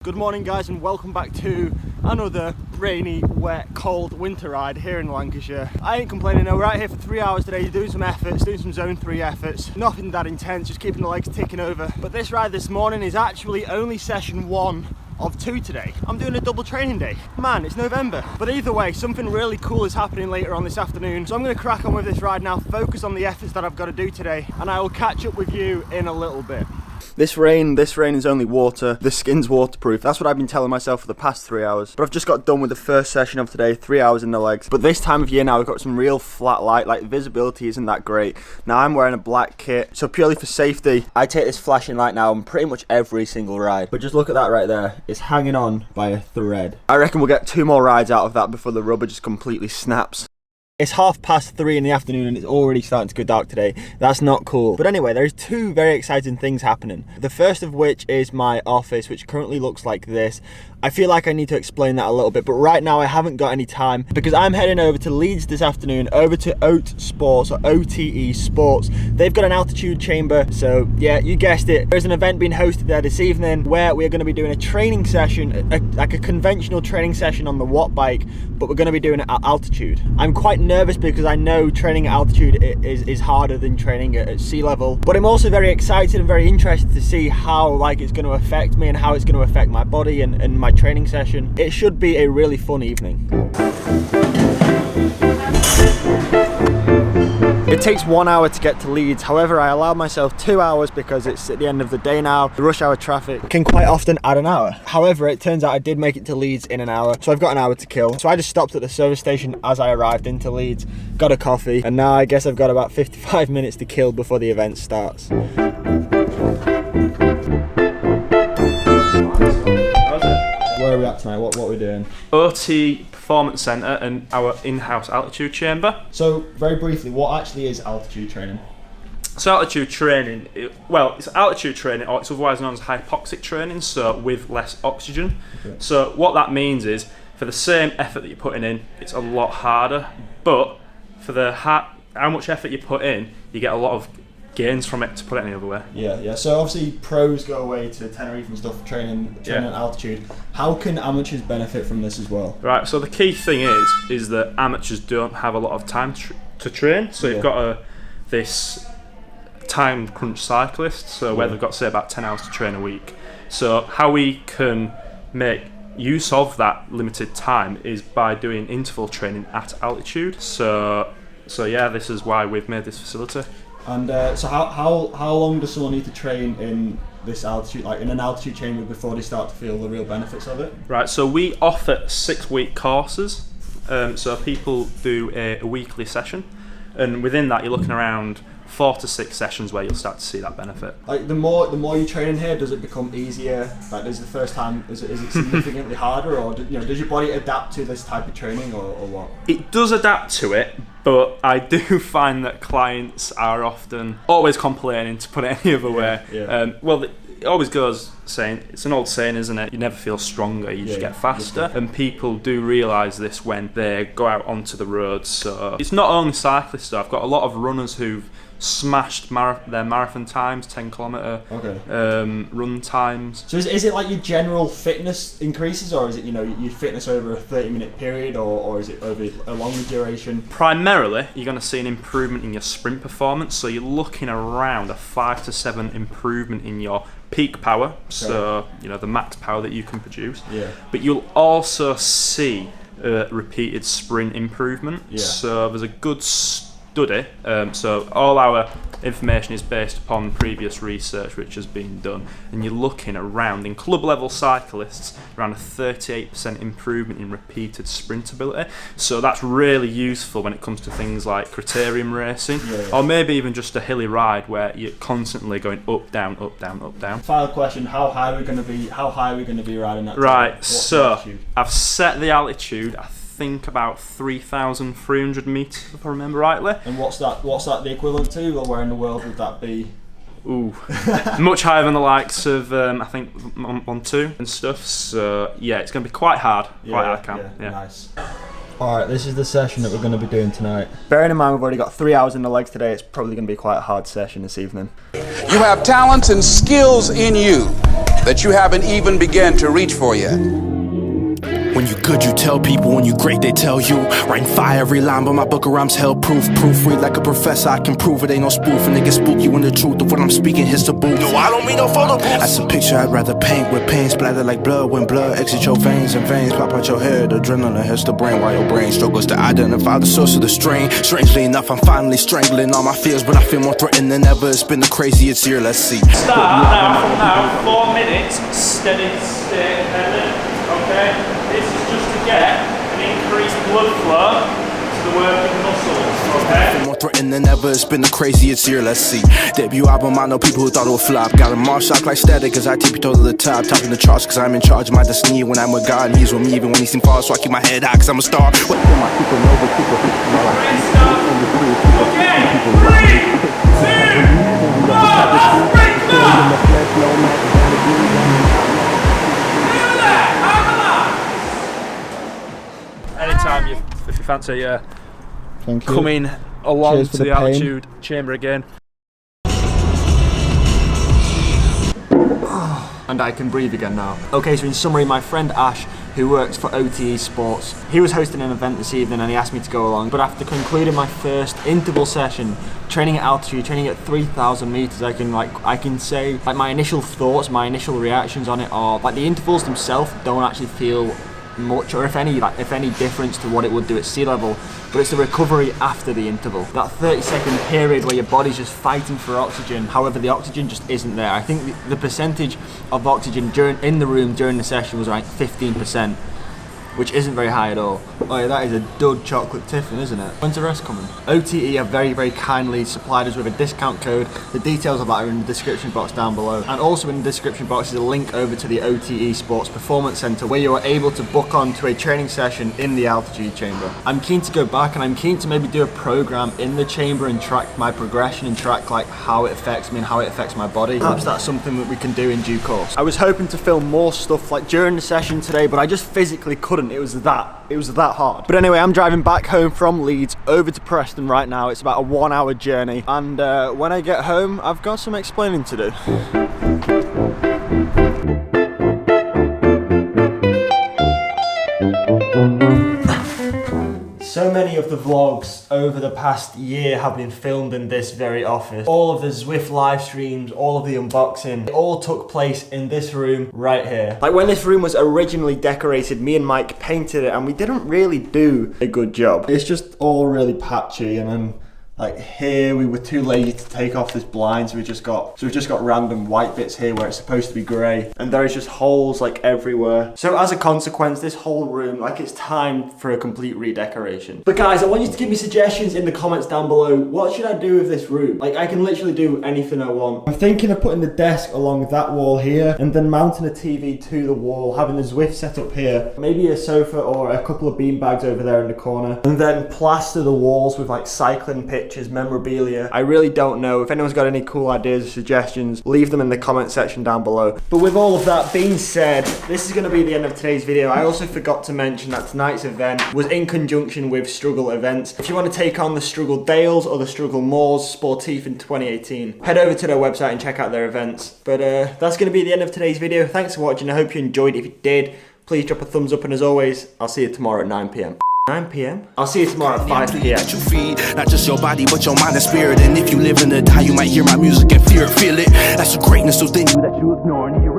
Good morning guys, and welcome back to another rainy, wet, cold winter ride here in Lancashire. I ain't complaining though, we're out here for 3 hours today doing some efforts, doing some zone 3 efforts. Nothing that intense, just keeping the legs ticking over. But this ride this morning is actually only session 1 of 2 today. I'm doing a double training day. Man, it's November. But either way, something really cool is happening later on this afternoon. So I'm gonna crack on with this ride now, focus on the efforts that I've got to do today, and I will catch up with you in a little bit. This rain is only water. The skin's waterproof. That's what I've been telling myself for the past 3 hours. But I've just got done with the first session of today, 3 hours in the legs. But this time of year now, we've got some real flat light, like visibility isn't that great. Now I'm wearing a black kit, so purely for safety, I take this flashing light now on pretty much every single ride. But just look at that right there. It's hanging on by a thread. I reckon we'll get 2 more rides out of that before the rubber just completely snaps. It's 3:30 in the afternoon and it's already starting to go dark today. That's not cool. But anyway, there's 2 very exciting things happening. The first of which is my office, which currently looks like this. I feel like I need to explain that a little bit, but right now I haven't got any time because I'm heading over to Leeds this afternoon, over to OTE Sports, or OTE Sports. They've got an altitude chamber, so yeah, you guessed it. There's an event being hosted there this evening where we're going to be doing a training session, like a conventional training session on the wattbike, but we're going to be doing it at altitude. I'm quite nervous because I know training at altitude is harder than training at sea level, but I'm also very excited and very interested to see how it's going to affect me and how it's going to affect my body and my training session. It should be a really fun evening. It takes 1 hour to get to Leeds, however I allowed myself 2 hours because it's at the end of the day now. The rush hour traffic can quite often add an hour. However, it turns out I did make it to Leeds in an hour, so I've got an hour to kill. So I just stopped at the service station as I arrived into Leeds, got a coffee, and now I guess I've got about 55 minutes to kill before the event starts. Where are we at tonight? What are we doing? OTE Performance Centre and our in-house altitude chamber. So, very briefly, what actually is altitude training? So altitude training, it's altitude training, or it's otherwise known as hypoxic training, so with less oxygen. Okay. So what that means is, for the same effort that you're putting in, it's a lot harder, but for the how much effort you put in, you get a lot of gains from it, to put it any other way. Yeah. So obviously pros go away to Tenerife and stuff, training at altitude. How can amateurs benefit from this as well? Right, so the key thing is that amateurs don't have a lot of time to train, so you've got this time crunch cyclist, so where they've got, say, about 10 hours to train a week. So how we can make use of that limited time is by doing interval training at altitude. So yeah, this is why we've made this facility. And so how long does someone need to train in this altitude, like in an altitude chamber, before they start to feel the real benefits of it? Right, so we offer 6-week courses. So people do a weekly session, and within that you're looking around 4 to 6 sessions where you'll start to see that benefit. Like the more you train in here, does it become easier? Like, is the first time is it significantly harder, or does your body adapt to this type of training, or what? It does adapt to it, but I do find that clients are often always complaining, to put it any other way. Yeah. It always goes saying, it's an old saying, isn't it? You never feel stronger, you just get faster. And people do realise this when they go out onto the roads. So it's not only cyclists though. I've got a lot of runners who've smashed their marathon times, 10-kilometre run times. So is it like your general fitness increases, or is it your fitness over a 30-minute period, or is it over a longer duration? Primarily, you're going to see an improvement in your sprint performance. So you're looking around a 5 to 7 improvement in your peak power, so the max power that you can produce. Yeah. But you'll also see repeated sprint improvement. Yeah. So there's a good study. So all our information is based upon previous research which has been done, and you're looking around, in club level cyclists, around a 38% improvement in repeated sprint ability. So that's really useful when it comes to things like criterium racing, or maybe even just a hilly ride where you're constantly going up, down, up, down, up, down. Final question: How high are we going to be riding that? Right. So I've set the altitude, I think about 3,300 metres, if I remember rightly. And what's that the equivalent to, or where in the world would that be? Ooh, much higher than the likes of I think 1-2 and stuff. So yeah, it's going to be quite hard. Yeah. Nice. Alright, this is the session that we're going to be doing tonight. Bearing in mind we've already got 3 hours in the legs today, it's probably going to be quite a hard session this evening. You have talents and skills in you. that you haven't even begun to reach for yet. When you good, you tell people. When you great, they tell you. Writing fiery line, but my book of rhymes hell proof. Proofread like a professor, I can prove it. Ain't no spoof, and it gets spooky when the truth of what I'm speaking hits the booth. No, I don't mean no photo booth. That's a picture I'd rather paint with paint splatter like blood. When blood exit your veins and veins pop out your head. Adrenaline hits the brain while your brain struggles to identify the source of the strain. Strangely enough, I'm finally strangling all my fears, but I feel more threatened than ever. It's been the craziest year. Let's see. Start now from now, 4 minutes, steady state independent. Okay. This is just to get an increased blood flow to the working muscles, okay? More threatened than ever, it's been the craziest year, let's see. Debut album, I know people who thought it would flop. Got a march shock like static as I tippy toe to the top. Topping the charts cause I'm in charge of my destiny. When I'm with God and he's with me even when he seems far. So I keep my head high cause I'm a star. Okay, 3, 2, 1, let's break up! Anytime if you fancy coming along to the altitude chamber again. And I can breathe again now. Okay, so in summary, my friend Ash, who works for OTE Sports, he was hosting an event this evening and he asked me to go along. But after concluding my first interval session, training at altitude, training at 3,000 meters, I can say like my initial thoughts, my initial reactions on it are like the intervals themselves don't actually feel much, or if any difference to what it would do at sea level, but it's the recovery after the interval. That 30-second period where your body's just fighting for oxygen, however the oxygen just isn't there. I think the percentage of oxygen in the room during the session was like 15%, which isn't very high at all. Oh yeah, that is a dud chocolate tiffin, isn't it? When's the rest coming? OTE have very, very kindly supplied us with a discount code. The details of that are in the description box down below. And also in the description box is a link over to the OTE Sports Performance Center where you are able to book on to a training session in the altitude chamber. I'm keen to go back and I'm keen to maybe do a program in the chamber and track my progression and track like how it affects me and how it affects my body. Perhaps that's something that we can do in due course. I was hoping to film more stuff like during the session today, but I just physically couldn't. It was that hard. But anyway, I'm driving back home from Leeds over to Preston right now. It's about a 1-hour journey, and when I get home I've got some explaining to do. So many of the vlogs over the past year have been filmed in this very office. All of the Zwift live streams, all of the unboxing, it all took place in this room right here. Like when this room was originally decorated, me and Mike painted it and we didn't really do a good job. It's just all really patchy, and then like here we were too lazy to take off this blind, so we've just got random white bits here where it's supposed to be grey, and there is just holes like everywhere. So as a consequence, this whole room, like it's time for a complete redecoration. But guys, I want you to give me suggestions in the comments down below. What should I do with this room? Like I can literally do anything I want. I'm thinking of putting the desk along that wall here and then mounting a TV to the wall, having the Zwift set up here, maybe a sofa or a couple of bean bags over there in the corner, and then plaster the walls with like cycling pictures, memorabilia. I really don't know. If anyone's got any cool ideas or suggestions, leave them in the comment section down below. But with all of that being said, this is going to be the end of today's video. I also forgot to mention that tonight's event was in conjunction with Struggle Events. If you want to take on the Struggle Dales or the Struggle Moors Sportif in 2018, head over to their website and check out their events. But that's going to be the end of today's video. Thanks for watching. I hope you enjoyed. If you did, please drop a thumbs up, and as always, I'll see you tomorrow at 9 PM. 9 PM? I'll see you tomorrow at 5 PM. That you feed, not just your body, but your mind and spirit. And if you live in the die, you might hear my music and feel it. That's the greatness within you that you ignore and hear it.